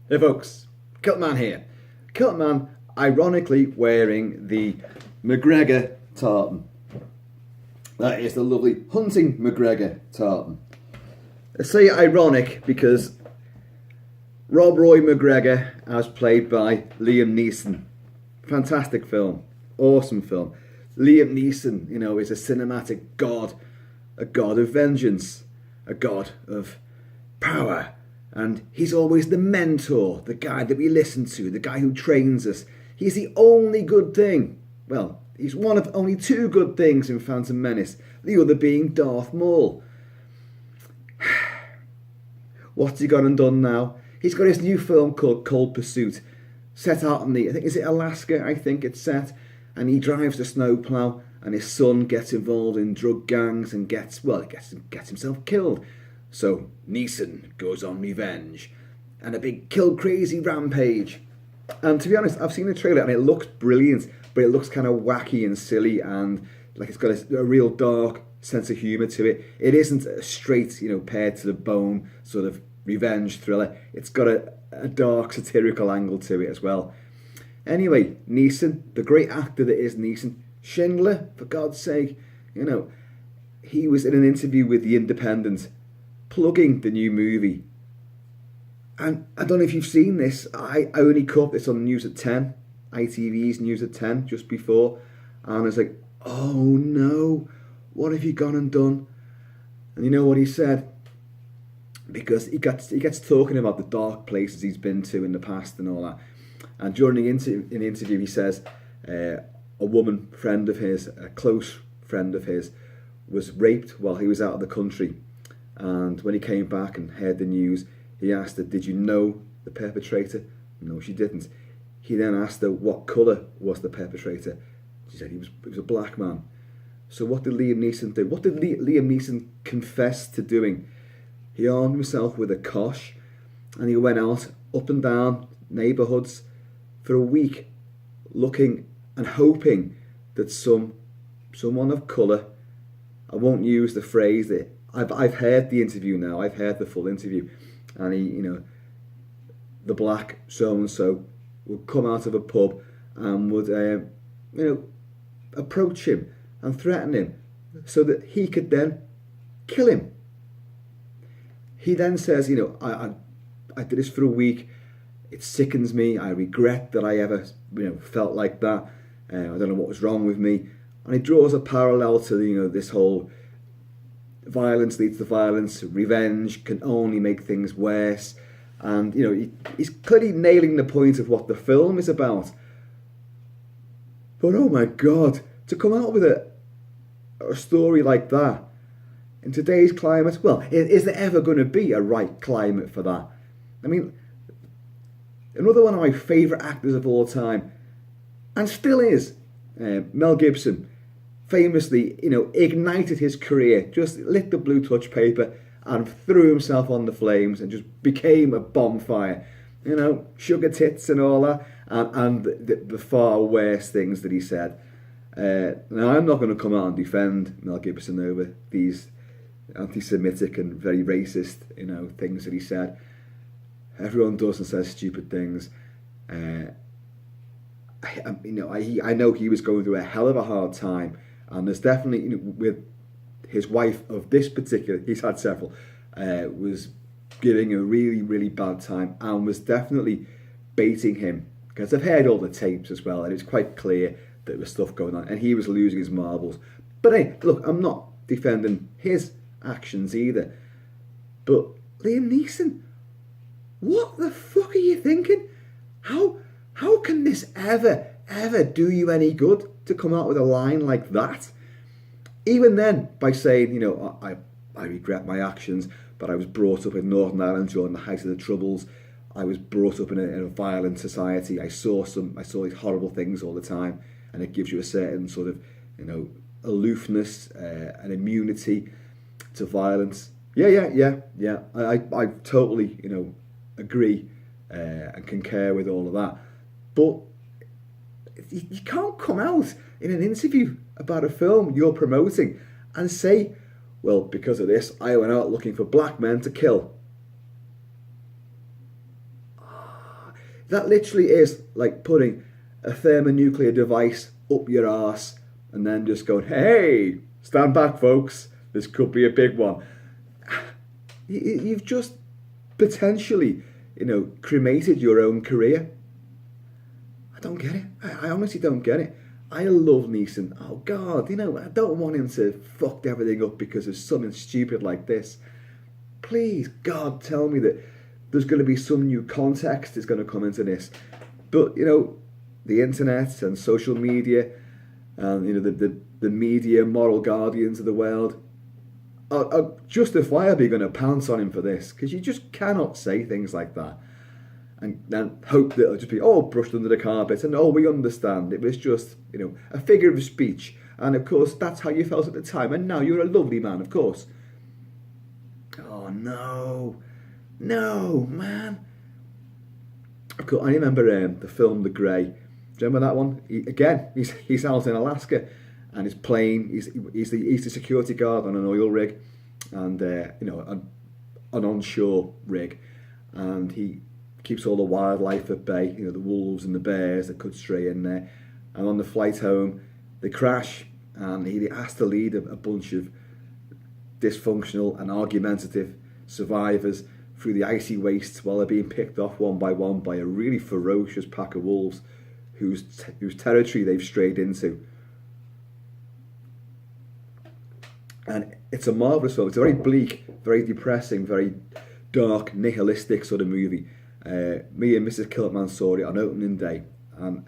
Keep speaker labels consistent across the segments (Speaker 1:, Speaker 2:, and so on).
Speaker 1: Hey folks, Kilt-Man here. Kilt-Man ironically wearing the McGregor tartan. That is the lovely hunting McGregor tartan. I say ironic because Rob Roy McGregor, as played by Liam Neeson, fantastic film, awesome film. Liam Neeson, is a cinematic god, a god of vengeance, a god of power. And he's always the mentor, the guy that we listen to, the guy who trains us. He's the only good thing. Well, he's one of only two good things in Phantom Menace, the other being Darth Maul. What's he gone and done now? He's got his new film called Cold Pursuit, set out in is it Alaska, I think it's set. And he drives a snowplow, and his son gets involved in drug gangs and gets himself killed. So Neeson goes on revenge and a big kill crazy rampage. And to be honest, I've seen the trailer and it looks brilliant, but it looks kind of wacky and silly and like it's got a real dark sense of humour to it. It isn't a straight, pared to the bone sort of revenge thriller. It's got a dark satirical angle to it as well. Anyway, Neeson, the great actor that is Neeson, Schindler, for God's sake, he was in an interview with The Independent plugging the new movie. And I don't know if you've seen this. I only caught this on News at 10, ITV's News at 10, just before. And I was like, oh no, what have you gone and done? And you know what he said? Because he gets talking about the dark places he's been to in the past and all that. And during the interview, he says a woman friend of his, a close friend of his, was raped while he was out of the country. And when he came back and heard the news, he asked her, did you know the perpetrator? No, she didn't. He then asked her, what colour was the perpetrator? She said, it was a black man. So what did Liam Neeson do? What did Liam Neeson confess to doing? He armed himself with a kosh and he went out up and down neighbourhoods for a week looking and hoping that someone of colour, I won't use the phrase that I've heard the interview now. I've heard the full interview, and he, the black so and so would come out of a pub and would, approach him and threaten him, so that he could then kill him. He then says, I did this for a week. It sickens me. I regret that I ever, felt like that. I don't know what was wrong with me. And he draws a parallel to, this whole violence leads to violence, revenge can only make things worse. And, he's clearly nailing the point of what the film is about. But oh my God, to come out with a story like that in today's climate, well, is there ever going to be a right climate for that? I mean, another one of my favourite actors of all time, and still is, Mel Gibson, famously, ignited his career, just lit the blue touch paper and threw himself on the flames and just became a bonfire. Sugar tits and all that, and the far worse things that he said. Now, I'm not going to come out and defend Mel Gibson over these anti-Semitic and very racist, things that he said. Everyone does and says stupid things. I know he was going through a hell of a hard time, and there's definitely, with his wife of this particular, he's had several, was giving a really, really bad time and was definitely baiting him, because I've heard all the tapes as well, and it's quite clear that there was stuff going on, and he was losing his marbles. But hey, look, I'm not defending his actions either, but Liam Neeson, what the fuck are you thinking? How can this ever do you any good to come out with a line like that? Even then, by saying, I regret my actions, but I was brought up in Northern Ireland during the height of the Troubles. I was brought up in a violent society. I saw these horrible things all the time, and it gives you a certain sort of, aloofness and immunity to violence. Yeah. I totally, agree and concur with all of that. But you can't come out in an interview about a film you're promoting and say, well, because of this, I went out looking for black men to kill. That literally is like putting a thermonuclear device up your arse and then just going, hey, stand back, folks. This could be a big one. You've just potentially, cremated your own career. I don't get it. I honestly don't get it. I love Neeson. Oh, God, I don't want him to fuck everything up because of something stupid like this. Please, God, tell me that there's going to be some new context that's going to come into this. But, the internet and social media and, the media moral guardians of the world are justifiably going to pounce on him for this, because you just cannot say things like that and then hope that it'll just be brushed under the carpet and we understand it was just a figure of speech, and of course that's how you felt at the time, and now you're a lovely man, of course. Oh no, man. Of course, I remember the film The Grey. Do you remember that one? He's out in Alaska, and his plane. He's the security guard on an oil rig, and an onshore rig, and he keeps all the wildlife at bay. The wolves and the bears that could stray in there. And on the flight home, they crash, and he has to lead a bunch of dysfunctional and argumentative survivors through the icy wastes while they're being picked off one by one by a really ferocious pack of wolves whose territory they've strayed into. And it's a marvellous film. It's a very bleak, very depressing, very dark, nihilistic sort of movie. Me and Mrs. Kilt-Man saw it on opening day, and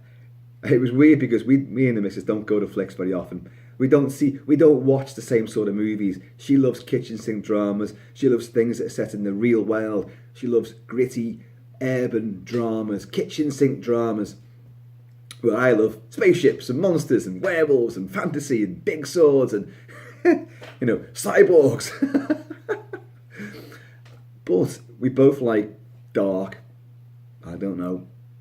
Speaker 1: it was weird because me and the missus don't go to flicks very often. We don't watch the same sort of movies. She loves kitchen sink dramas. She loves things that are set in the real world. She loves gritty urban dramas, kitchen sink dramas. Well, I love spaceships and monsters and werewolves and fantasy and big swords and cyborgs. But we both like dark,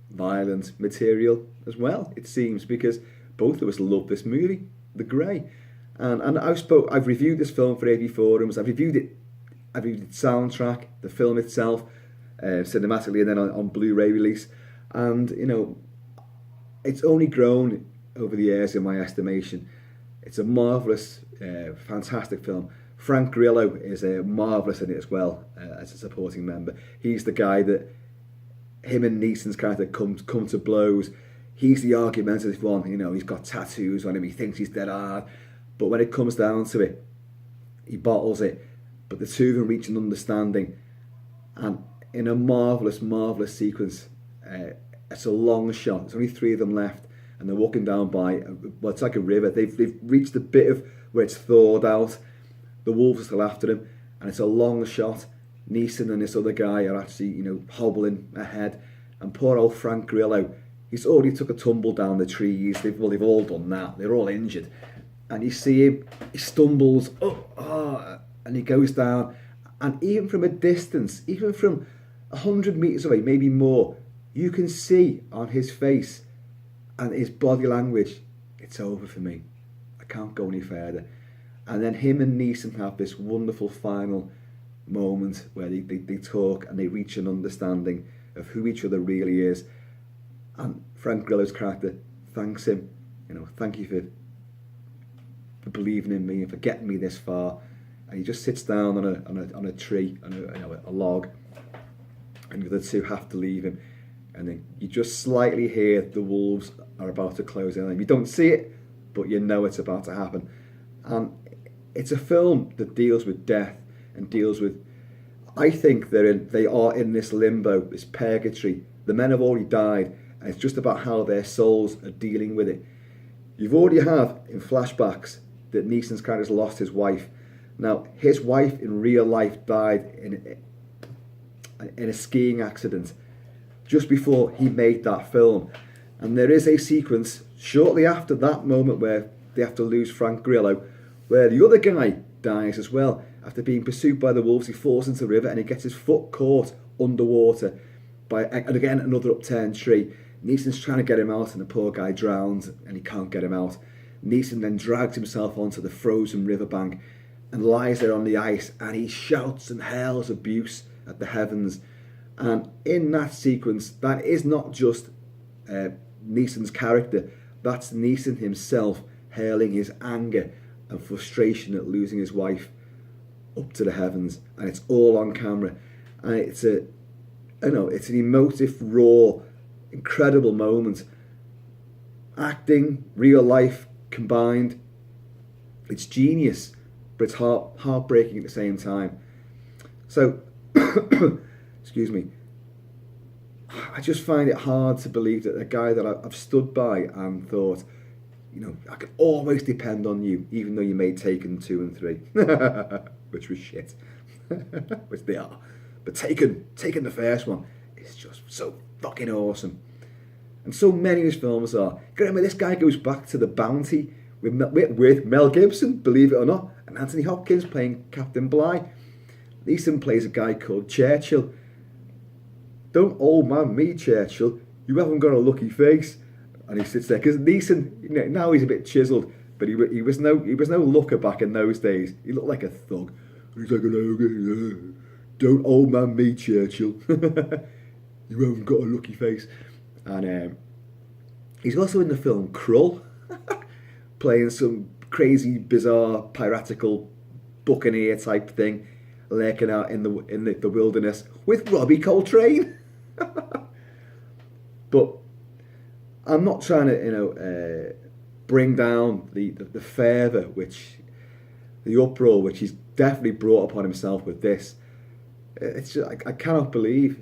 Speaker 1: violent material as well, it seems, because both of us love this movie, The Grey. And I've reviewed this film for AV Forums. I've reviewed it soundtrack, the film itself, cinematically, and then on Blu-ray release. And, it's only grown over the years in my estimation. It's a marvellous, fantastic film. Frank Grillo is marvellous in it as well, as a supporting member. He's the guy that him and Neeson's character come to blows. He's the argumentative one, he's got tattoos on him, he thinks he's dead hard. But when it comes down to it, he bottles it. But the two of them reach an understanding. And in a marvellous, marvellous sequence, it's a long shot. There's only three of them left, and they're walking down by, it's like a river. They've reached a bit of where it's thawed out. The wolves are still after him, and it's a long shot. Neeson and this other guy are actually, hobbling ahead. And poor old Frank Grillo, he's already took a tumble down the trees. They've all done that. They're all injured. And you see him, he stumbles, and he goes down. And even from a distance, even from 100 metres away, maybe more, you can see on his face and his body language, it's over for me. I can't go any further. And then him and Neeson have this wonderful final moment where they talk and they reach an understanding of who each other really is. And Frank Grillo's character thanks him, thank you for believing in me and for getting me this far. And he just sits down on a tree, on a log, and the two have to leave him. And then you just slightly hear the wolves are about to close in on him. You don't see it, but you know it's about to happen. And it's a film that deals with death and deals with, I think they are in this limbo, this purgatory. The men have already died, and it's just about how their souls are dealing with it. You've already have in flashbacks that Neeson's character's lost his wife. Now, his wife in real life died in a skiing accident just before he made that film. And there is a sequence shortly after that moment where they have to lose Frank Grillo, where the other guy dies as well. After being pursued by the wolves, he falls into the river and he gets his foot caught underwater by, and again, another upturned tree. Neeson's trying to get him out and the poor guy drowns and he can't get him out. Neeson then drags himself onto the frozen riverbank and lies there on the ice, and he shouts and howls abuse at the heavens. And in that sequence, that is not just Neeson's character, that's Neeson himself hurling his anger and frustration at losing his wife up to the heavens, and it's all on camera, and it's an emotive, raw, incredible moment. Acting, real life combined, it's genius, but it's heartbreaking at the same time. So, excuse me, I just find it hard to believe that a guy that I've stood by and thought, I can always depend on you, even though you made Taken 2 and 3, which was shit, which they are. But Taken the first one, is just so fucking awesome. And so many of his films are. Remember, this guy goes back to The Bounty with Mel Gibson, believe it or not, and Anthony Hopkins playing Captain Bligh. Neeson plays a guy called Churchill. Don't old man me, Churchill. You haven't got a lucky face. And he sits there because Neeson, now he's a bit chiseled, but he was no looker back in those days. He looked like a thug. He's like, don't old man me, Churchill. You haven't got a lucky face. And he's also in the film Krull, playing some crazy, bizarre, piratical buccaneer type thing, lurking out in the wilderness with Robbie Coltrane. But I'm not trying to, bring down the fervour, the uproar which he's definitely brought upon himself with this. It's just, I cannot believe.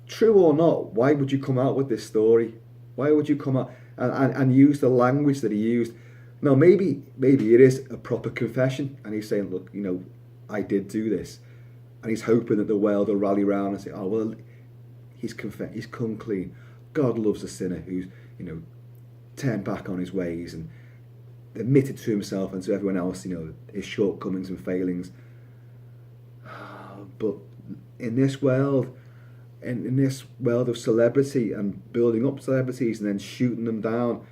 Speaker 1: True or not, why would you come out with this story? Why would you come out and use the language that he used? No, maybe it is a proper confession, and he's saying, look, I did do this, and he's hoping that the world will rally round and say, oh well, he's come clean. God loves a sinner who's turned back on his ways and admitted to himself and to everyone else his shortcomings and failings. But in this world, in this world of celebrity and building up celebrities and then shooting them down,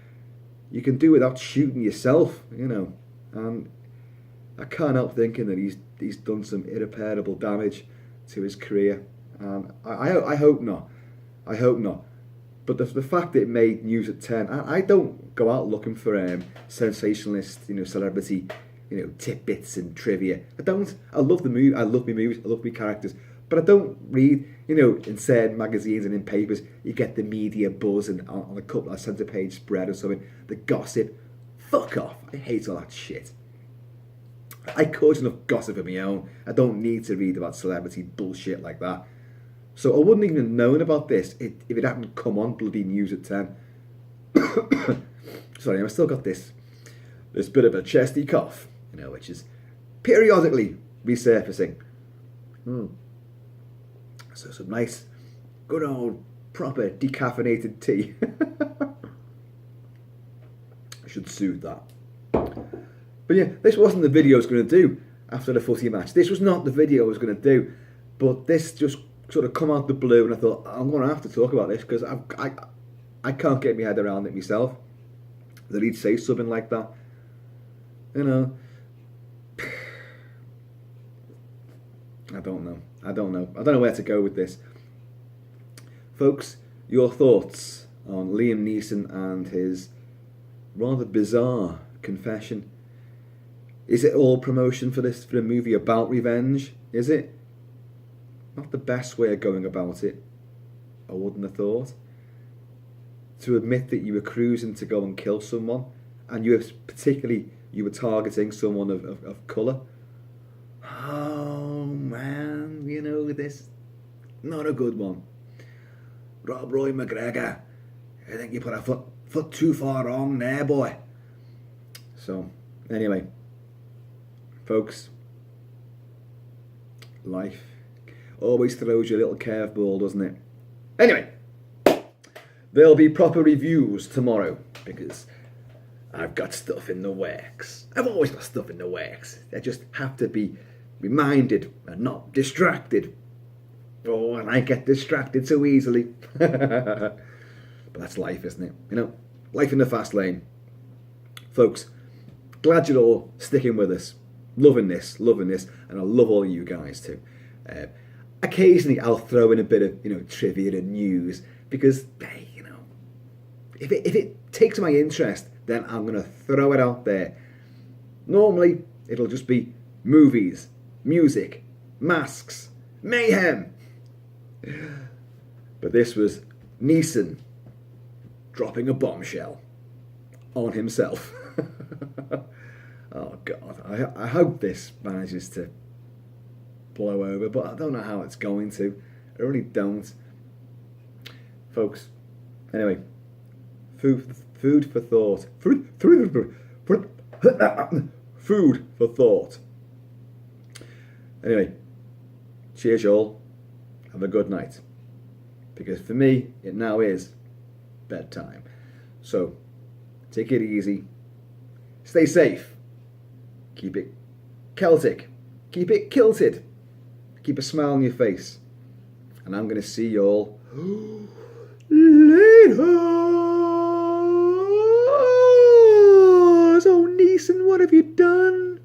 Speaker 1: you can do without shooting yourself, and I can't help thinking that he's done some irreparable damage to his career, and I hope not. But the fact that it made news at 10, I don't go out looking for sensationalist, celebrity, tidbits and trivia. I don't. I love the movie. I love my movies. I love my characters. But I don't read, in certain magazines and in papers, you get the media buzz and on a couple of centre page spread or something, the gossip. Fuck off. I hate all that shit. I cause enough gossip of my own. I don't need to read about celebrity bullshit like that. So I wouldn't even have known about this if it hadn't come on bloody news at 10. Sorry, I've still got this bit of a chesty cough, which is periodically resurfacing. So some nice, good old, proper decaffeinated tea. I should soothe that. But yeah, this wasn't the video I was going to do after the footy match. This was not the video I was going to do. But this just sort of come out the blue, and I thought, I'm going to have to talk about this because I can't get my head around it myself. That he'd say something like that. I don't know. I don't know where to go with this. Folks, your thoughts on Liam Neeson and his rather bizarre confession. Is it all promotion for a movie about revenge? Is it? Not the best way of going about it, I wouldn't have thought. To admit that you were cruising to go and kill someone, and you were targeting someone of colour. Oh man, this not a good one. Rob Roy McGregor, I think you put a foot too far wrong there, boy. So, anyway, folks, life always throws you a little curveball, doesn't it? Anyway, there'll be proper reviews tomorrow because I've got stuff in the works. I've always got stuff in the works. I just have to be reminded and not distracted. Oh, and I get distracted so easily. But that's life, isn't it? Life in the fast lane. Folks, glad you're all sticking with us. Loving this. And I love all of you guys too. Occasionally, I'll throw in a bit of trivia and news because, hey, if it takes my interest, then I'm gonna throw it out there. Normally, it'll just be movies, music, masks, mayhem. But this was Neeson dropping a bombshell on himself. Oh God, I hope this manages to blow over, but I don't know how it's going to. I really don't. Folks, anyway, food for thought. Food for thought. Anyway, cheers y'all. Have a good night. Because for me, it now is bedtime. So, take it easy. Stay safe. Keep it Celtic. Keep it kilted. Keep a smile on your face. And I'm going to see y'all later. So, Neeson, what have you done?